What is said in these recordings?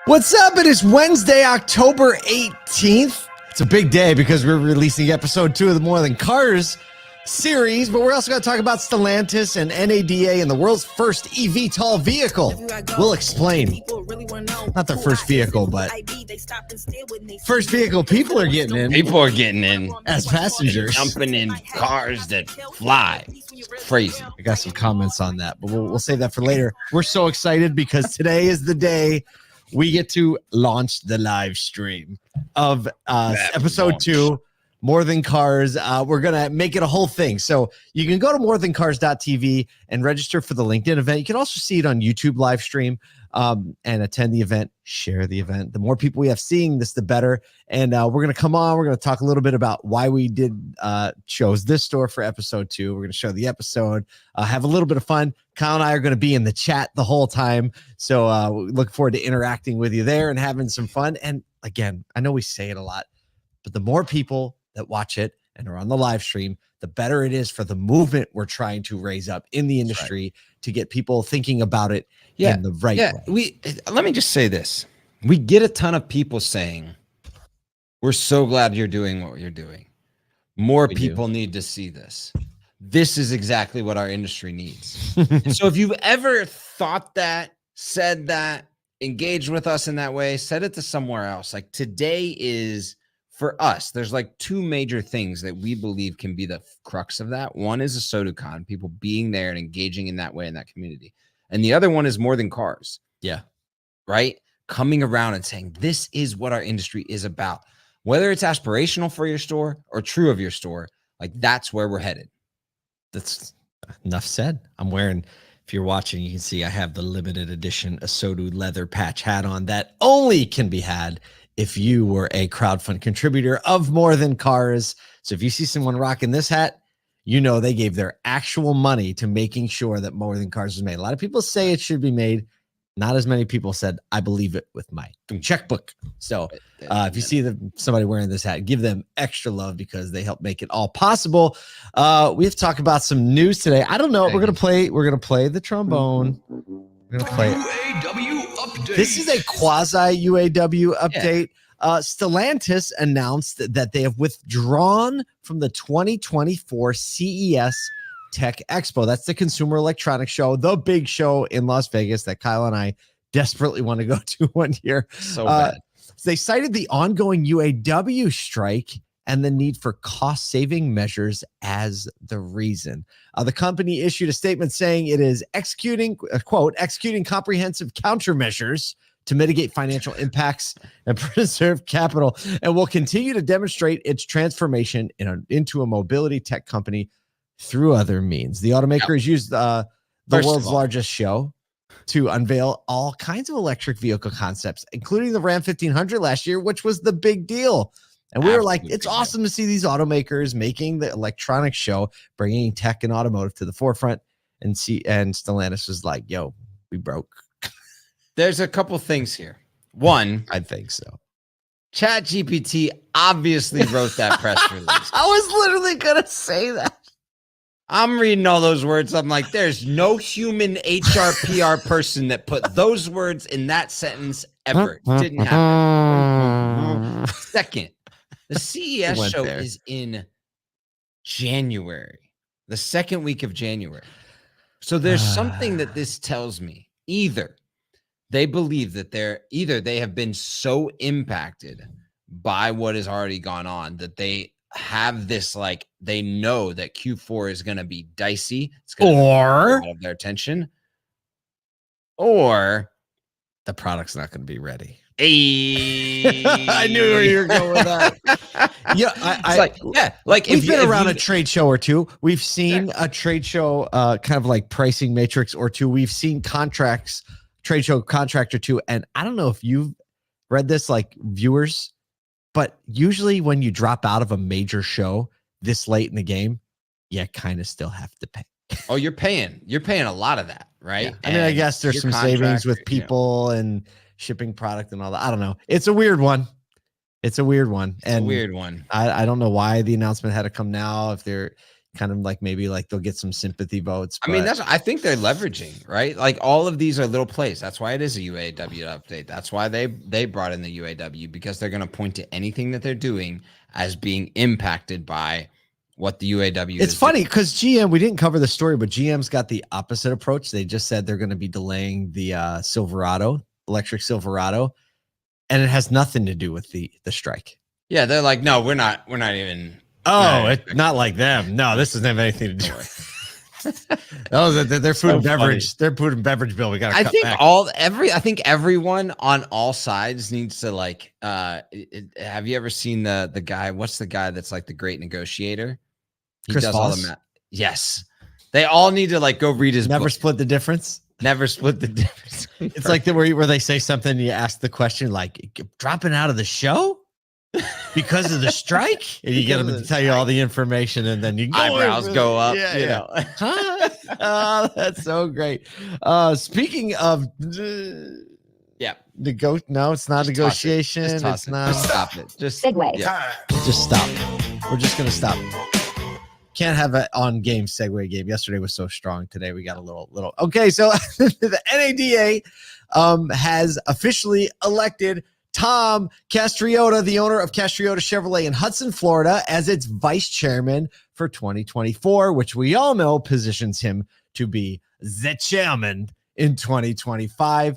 What's up? It is Wednesday, October 18th. It's a big day because we're releasing episode 2 of the More Than Cars series, but we're also going to talk about Stellantis and NADA and the world's first EVTOL vehicle. We'll explain. Not the first vehicle, but first vehicle people are getting in. People are getting in as passengers. Jumping in cars that fly. It's crazy. I got some comments on that, but we'll save that for later. We're so excited because today is the day we get to launch the live stream of episode 2, More Than Cars. We're going to make it a whole thing. So you can go to morethancars.tv and register for the LinkedIn event. You can also see it on YouTube live stream and attend the event, share the event. The more people we have seeing this, the better. And we're going to come on. We're going to talk a little bit about why we chose this store for episode 2. We're going to show the episode, have a little bit of fun. Kyle and I are going to be in the chat the whole time. So we look forward to interacting with you there and having some fun. And again, I know we say it a lot, but the more people that watch it and are on the live stream, the better it is for the movement we're trying to raise up in the industry to get people thinking about it in the right way. Let me just say this. We get a ton of people saying, we're so glad you're doing what you're doing. More people need to see this. This is exactly what our industry needs. So if you've ever thought that, said that, engaged with us in that way, said it to somewhere else, like today is... For us, there's like 2 major things that we believe can be the crux of that. One is a SodaCon, people being there and engaging in that way in that community. And the other one is More Than Cars. Yeah. Right? Coming around and saying, this is what our industry is about. Whether it's aspirational for your store or true of your store, like that's where we're headed. That's enough said. I'm wearing, if you're watching, you can see I have the limited edition Asodu leather patch hat on that only can be had if you were a crowdfund contributor of More Than Cars. So if you see someone rocking this hat, you know they gave their actual money to making sure that More Than Cars was made. A lot of people say it should be made. Not as many people said, I believe it with my checkbook. So if you see somebody wearing this hat, give them extra love because they help make it all possible. We have to talk about some news today. I don't know. We're going to play the trombone. We're going to play UAW update. This is a quasi UAW update. Stellantis announced that they have withdrawn from the 2024 CES Tech Expo. That's the Consumer Electronics Show, the big show in Las Vegas that Kyle and I desperately want to go to one year. So bad. They cited the ongoing UAW strike and the need for cost-saving measures as the reason. The company issued a statement saying it is executing comprehensive countermeasures to mitigate financial impacts and preserve capital, and will continue to demonstrate its transformation into a mobility tech company through other means. The automaker has used the world's largest show to unveil all kinds of electric vehicle concepts, including the Ram 1500 last year, which was the big deal. And we were like, it's awesome to see these automakers making the electronics show, bringing tech and automotive to the forefront. And Stellantis was like, yo, we broke. There's a couple things here. One, I think so. ChatGPT obviously wrote that press release. I was literally going to say that. I'm reading all those words. I'm like, there's no human HR PR person that put those words in that sentence ever. Didn't happen. Second, the CES show is in January, the second week of January. So there's something that this tells me. Either they believe that they have been so impacted by what has already gone on that they have this, like, they know that Q4 is going to be dicey. It's going to be out of their attention. Or the product's not going to be ready. Hey. I knew where you were going with that. Like we've been around a trade show or two. We've seen a trade show, kind of like pricing matrix or two. We've seen trade show contract or two. And I don't know if you've read this, like viewers, but usually when you drop out of a major show this late in the game, you kind of still have to pay. Oh, you're paying a lot of that, right? Yeah. I mean, I guess there's some savings with people and shipping product and all that. I don't know. It's a weird one. And a weird one. I don't know why the announcement had to come now. If they're, kind of like maybe like they'll get some sympathy votes. I mean, I think they're leveraging, right? Like all of these are little plays. That's why it is a UAW update. That's why they brought in the UAW, because they're going to point to anything that they're doing as being impacted by what the UAW is. It's funny because GM, we didn't cover the story, but GM's got the opposite approach. They just said they're going to be delaying the Silverado, electric Silverado, and it has nothing to do with the strike. Yeah, they're like, no, we're not even. Oh, it's not like them. No, this doesn't have anything to do with it. Their food and beverage, funny. their food and beverage bill. We got to I cut think back. I think everyone on all sides needs to like. Have you ever seen the guy? What's the guy that's like the great negotiator? He Chris does Voss? all the math. Yes, they all need to like go read his Never book. split the difference. Never split the difference. It's like where they say something, and you ask the question like, dropping out of the show because of the strike, and you get them to tell you all the information, and then you eyebrows go up. Yeah, you know. Oh, that's so great. Speaking of, Yeah. No, it's not Just negotiation. Just toss It's it. not. Just stop it. Just Segue. Yeah. Just stop. We're just gonna stop. Can't have an on-game segue game. Yesterday was so strong. Today we got a little. Okay, so the NADA has officially elected Tom Castriota, the owner of Castriota Chevrolet in Hudson, Florida, as its vice chairman for 2024, which we all know positions him to be the chairman in 2025.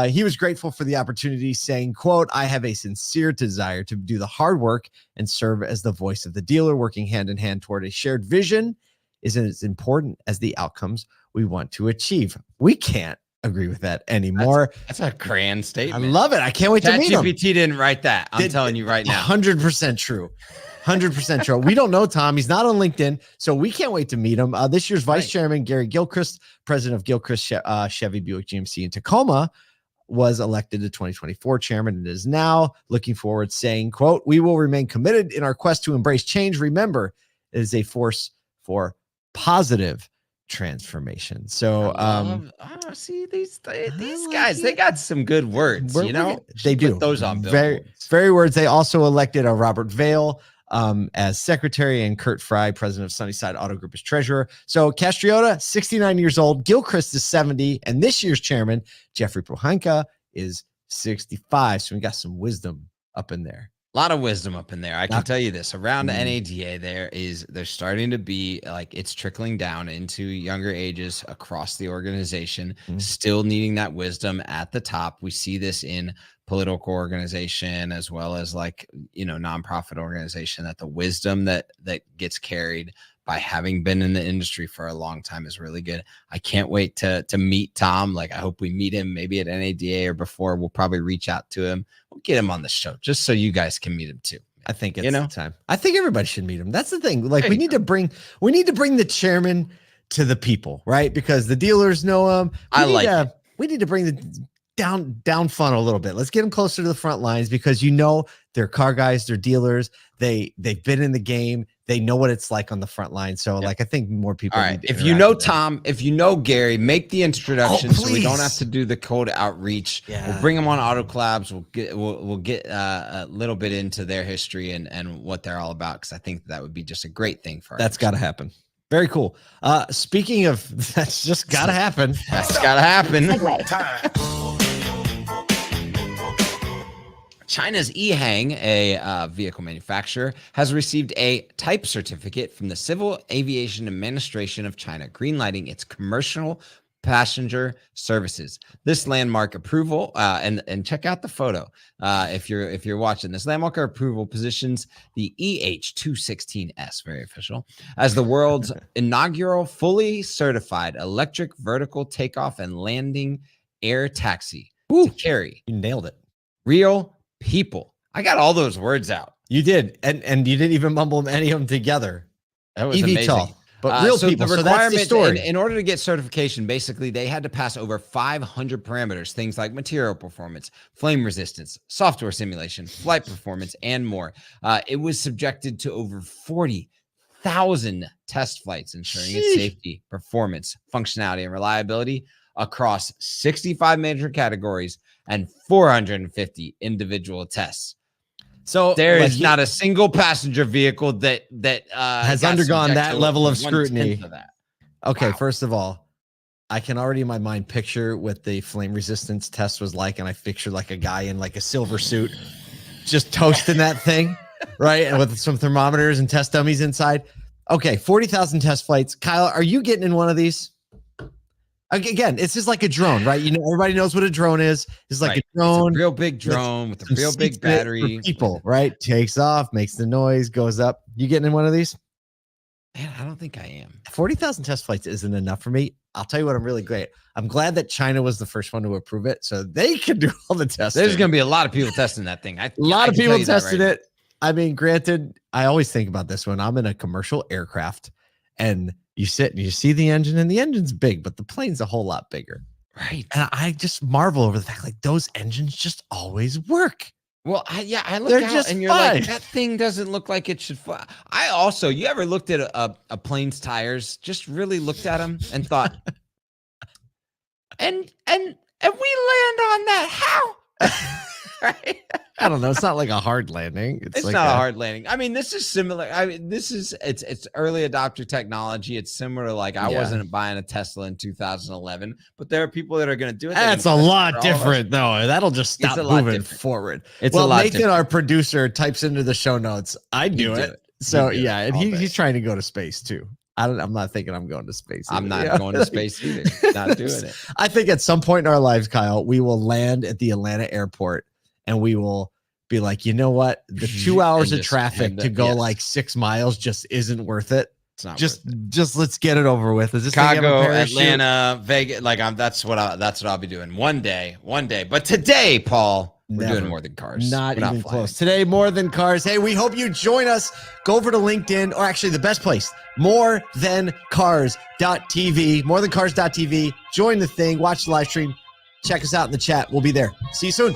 He was grateful for the opportunity, saying, quote, "I have a sincere desire to do the hard work and serve as the voice of the dealer, working hand in hand toward a shared vision is as important as the outcomes we want to achieve." We can't agree with that anymore. That's a grand I statement. love it. I can't wait to meet him. ChatGPT didn't write that. I'm telling you right now. 100% true. 100% true. We don't know Tom. He's not on LinkedIn, so we can't wait to meet him. This year's vice chairman, Gary Gilchrist, president of Gilchrist Chevy Buick GMC in Tacoma, was elected the 2024 chairman and is now looking forward, saying, quote, "We will remain committed in our quest to embrace change. Remember, it is a force for positive transformation." So see these guys, they got some good words, you know. They do. Put those on very words. They also elected a Robert Vale as secretary and Kurt Fry, president of Sunnyside Auto Group, as treasurer. So Castriota, 69 years old, Gilchrist is 70, and this year's chairman, Jeffrey Prohanka, is 65. So we got some wisdom up in there. A lot of wisdom up in there. I can tell you this, around NADA, there's starting to be like, it's trickling down into younger ages across the organization, still needing that wisdom at the top. We see this in political organization as well as like, you know, nonprofit organization, that the wisdom that gets carried by having been in the industry for a long time is really good. I can't wait to meet Tom. Like, I hope we meet him maybe at NADA or before. We'll probably reach out to him. We'll get him on the show just so you guys can meet him too. I think it's the time. I think everybody should meet him. That's the thing. Like, we need to bring the chairman to the people, right? Because the dealers know him. We need to bring the down funnel a little bit. Let's get them closer to the front lines, because you know they're car guys, they're dealers. They've been in the game. They know what it's like on the front line. So like, I think more people. All right. If you know Tom, if you know Gary, make the introduction so we don't have to do the cold outreach. Yeah. We'll bring them on Auto Collabs. We'll get a little bit into their history and what they're all about, because I think that would be just a great thing for us. That's got to happen. Very cool. Speaking of, that's just got to happen. That's got to happen. China's EHang, a vehicle manufacturer, has received a type certificate from the Civil Aviation Administration of China, greenlighting its commercial passenger services. This landmark approval, and check out the photo if you're watching. This landmark approval positions the EH216S, very official, as the world's inaugural fully certified electric vertical takeoff and landing air taxi to carry. You nailed it. Real people. I got all those words out. You did, and you didn't even mumble any of them together. That was EVTOL, amazing. But real so people. The so that's the story. in order to get certification, basically they had to pass over 500 parameters, things like material performance, flame resistance, software simulation, flight performance, and more. It was subjected to over 40,000 test flights, ensuring its safety, performance, functionality, and reliability across 65 major categories and 450 individual tests. So there like, is not a single passenger vehicle that has got undergone subject that to level of 1/10 scrutiny. of that. Okay, Wow. first of all, I can already in my mind picture what the flame resistance test was like, and I picture like a guy in like a silver suit just toasting that thing, right? And with some thermometers and test dummies inside. Okay, 40,000 test flights. Kyle, are you getting in one of these? Again, it's just like a drone, right? You know, everybody knows what a drone is. It's like Right. a drone, It's a real big drone with a some real big seats in it for battery. people, right? Takes off, makes the noise, goes up. You getting in one of these? Man, I don't think I am. 40,000 test flights isn't enough for me. I'll tell you what, I'm really great. I'm glad that China was the first one to approve it, so they can do all the testing. There's going to be a lot of people testing that thing. A lot of people tested it. I mean, granted, I always think about this when I'm in a commercial aircraft and you sit and you see the engine, and the engine's big, but the plane's a whole lot bigger. Right. And I just marvel over the fact like those engines just always work. Well, I look They're out just and you're fine. like, that thing doesn't look like it should fly. I also, you ever looked at a plane's tires, just really looked at them and thought, and we land on that, how? Right? I don't know. It's not like a hard landing. It's like not a hard landing. I mean, this is similar. I mean, it's early adopter technology. It's similar. Like I wasn't buying a Tesla in 2011, but there are people that are going to do it. That's a lot different, though. That'll just stop moving forward. It's well, a lot Nathan, our producer, types into the show notes, I do it. So yeah, and he's trying to go to space too. I'm not thinking I'm going to space. I'm not going to space either. Not doing it. I think at some point in our lives, Kyle, we will land at the Atlanta airport and we will be like, you know what? The 2 hours of traffic to go like 6 miles just isn't worth it. It's not just let's get it over with. Is this Chicago, Atlanta, Vegas? Like that's what I'll be doing one day. But today, Paul, we're doing more than cars. Not even close. Today, more than cars. Hey, we hope you join us. Go over to LinkedIn, or actually the best place, morethancars.tv, morethancars.tv. Join the thing, watch the live stream, check us out in the chat. We'll be there. See you soon.